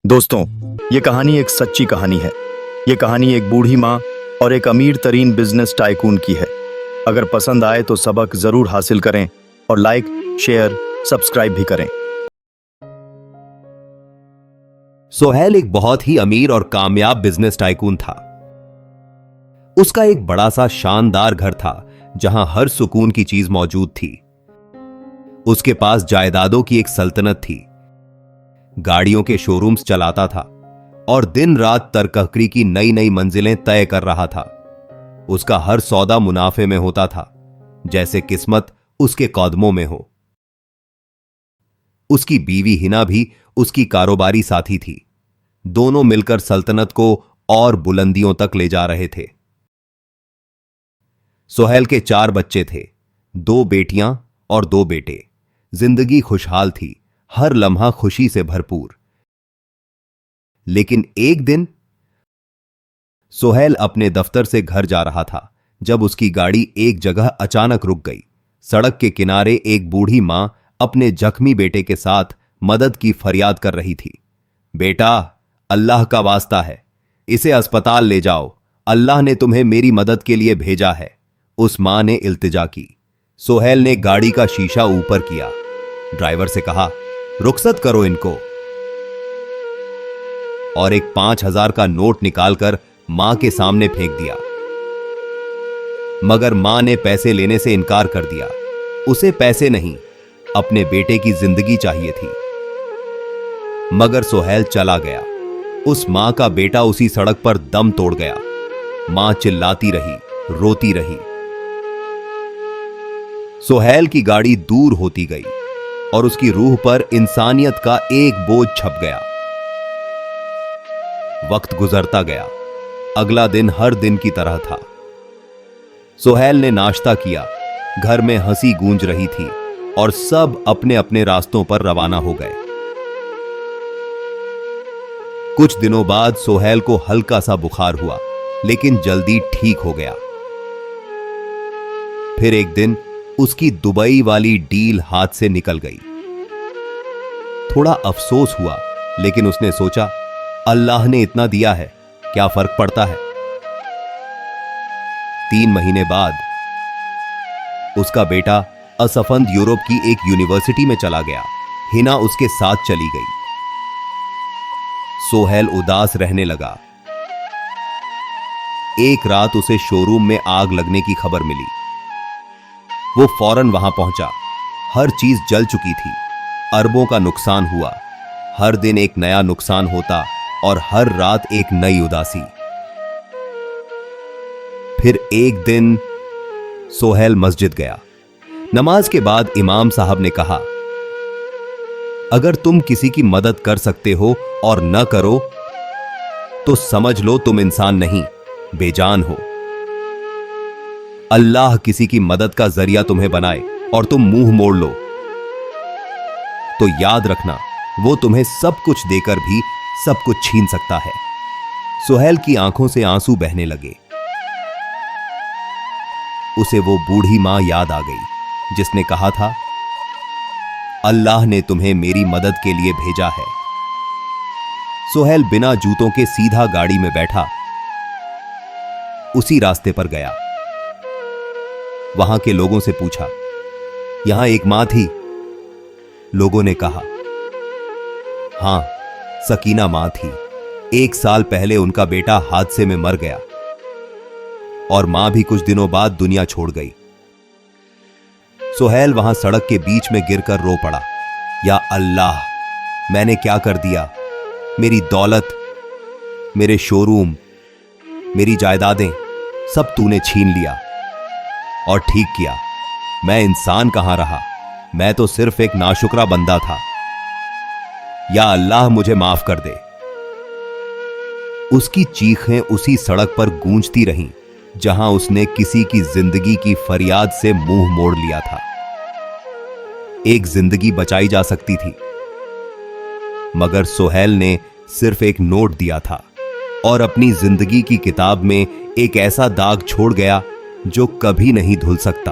दोस्तों, ये कहानी एक सच्ची कहानी है। ये कहानी एक बूढ़ी माँ और एक अमीर तरीन बिजनेस टाइकून की है। अगर पसंद आए तो सबक जरूर हासिल करें और लाइक, शेयर, सब्सक्राइब भी करें। सोहेल एक बहुत ही अमीर और कामयाब बिजनेस टाइकून था। उसका एक बड़ा सा शानदार घर था जहां हर सुकून की चीज मौजूद थी। उसके पास जायदादों की एक सल्तनत थी, गाड़ियों के शोरूम्स चलाता था और दिन रात तरक्की की नई नई मंजिलें तय कर रहा था। उसका हर सौदा मुनाफे में होता था, जैसे किस्मत उसके कदमों में हो। उसकी बीवी हिना भी उसकी कारोबारी साथी थी। दोनों मिलकर सल्तनत को और बुलंदियों तक ले जा रहे थे। सोहेल के 4 बच्चे थे, 2 बेटियां और 2 बेटे। जिंदगी खुशहाल थी, हर लम्हा खुशी से भरपूर। लेकिन एक दिन सोहेल अपने दफ्तर से घर जा रहा था जब उसकी गाड़ी एक जगह अचानक रुक गई। सड़क के किनारे एक बूढ़ी मां अपने जख्मी बेटे के साथ मदद की फरियाद कर रही थी। बेटा, अल्लाह का वास्ता है, इसे अस्पताल ले जाओ, अल्लाह ने तुम्हें मेरी मदद के लिए भेजा है, उस मां ने इल्तिजा की। सोहेल ने गाड़ी का शीशा ऊपर किया, ड्राइवर से कहा, रुखसत करो इनको, और एक 5000 का नोट निकालकर मां के सामने फेंक दिया। मगर मां ने पैसे लेने से इनकार कर दिया। उसे पैसे नहीं, अपने बेटे की जिंदगी चाहिए थी। मगर सोहेल चला गया। उस मां का बेटा उसी सड़क पर दम तोड़ गया। मां चिल्लाती रही, रोती रही। सोहेल की गाड़ी दूर होती गई और उसकी रूह पर इंसानियत का एक बोझ छप गया। वक्त गुजरता गया। अगला दिन हर दिन की तरह था। सोहेल ने नाश्ता किया, घर में हंसी गूंज रही थी और सब अपने अपने रास्तों पर रवाना हो गए। कुछ दिनों बाद सोहेल को हल्का सा बुखार हुआ, लेकिन जल्दी ठीक हो गया। फिर एक दिन उसकी दुबई वाली डील हाथ से निकल गई। थोड़ा अफसोस हुआ, लेकिन उसने सोचा, अल्लाह ने इतना दिया है, क्या फर्क पड़ता है। 3 महीने बाद उसका बेटा असफंद यूरोप की एक यूनिवर्सिटी में चला गया। हिना उसके साथ चली गई। सोहेल उदास रहने लगा। एक रात उसे शोरूम में आग लगने की खबर मिली। वो फौरन वहां पहुंचा। हर चीज जल चुकी थी। अरबों का नुकसान हुआ। हर दिन एक नया नुकसान होता और हर रात एक नई उदासी। फिर एक दिन सोहेल मस्जिद गया। नमाज के बाद इमाम साहब ने कहा, अगर तुम किसी की मदद कर सकते हो और न करो तो समझ लो तुम इंसान नहीं, बेजान हो। अल्लाह किसी की मदद का जरिया तुम्हें बनाए और तुम मुंह मोड़ लो तो याद रखना, वो तुम्हें सब कुछ देकर भी सब कुछ छीन सकता है। सोहेल की आंखों से आंसू बहने लगे। उसे वो बूढ़ी मां याद आ गई जिसने कहा था, अल्लाह ने तुम्हें मेरी मदद के लिए भेजा है। सोहेल बिना जूतों के सीधा गाड़ी में बैठा उसी रास्ते पर गया। वहां के लोगों से पूछा, यहां एक मां थी? लोगों ने कहा, हां, सकीना मां थी। 1 साल पहले उनका बेटा हादसे में मर गया और मां भी कुछ दिनों बाद दुनिया छोड़ गई। सोहेल वहां सड़क के बीच में गिरकर रो पड़ा। या अल्लाह, मैंने क्या कर दिया? मेरी दौलत, मेरे शोरूम, मेरी जायदादें, सब तूने छीन लिया। और ठीक किया। मैं इंसान कहां रहा, मैं तो सिर्फ एक नाशुक्रा बंदा था। या अल्लाह, मुझे माफ कर दे। उसकी चीखें उसी सड़क पर गूंजती रहीं जहां उसने किसी की जिंदगी की फरियाद से मुंह मोड़ लिया था। एक जिंदगी बचाई जा सकती थी, मगर सोहेल ने सिर्फ एक नोट दिया था और अपनी जिंदगी की किताब में एक ऐसा दाग छोड़ गया जो कभी नहीं धुल सकता।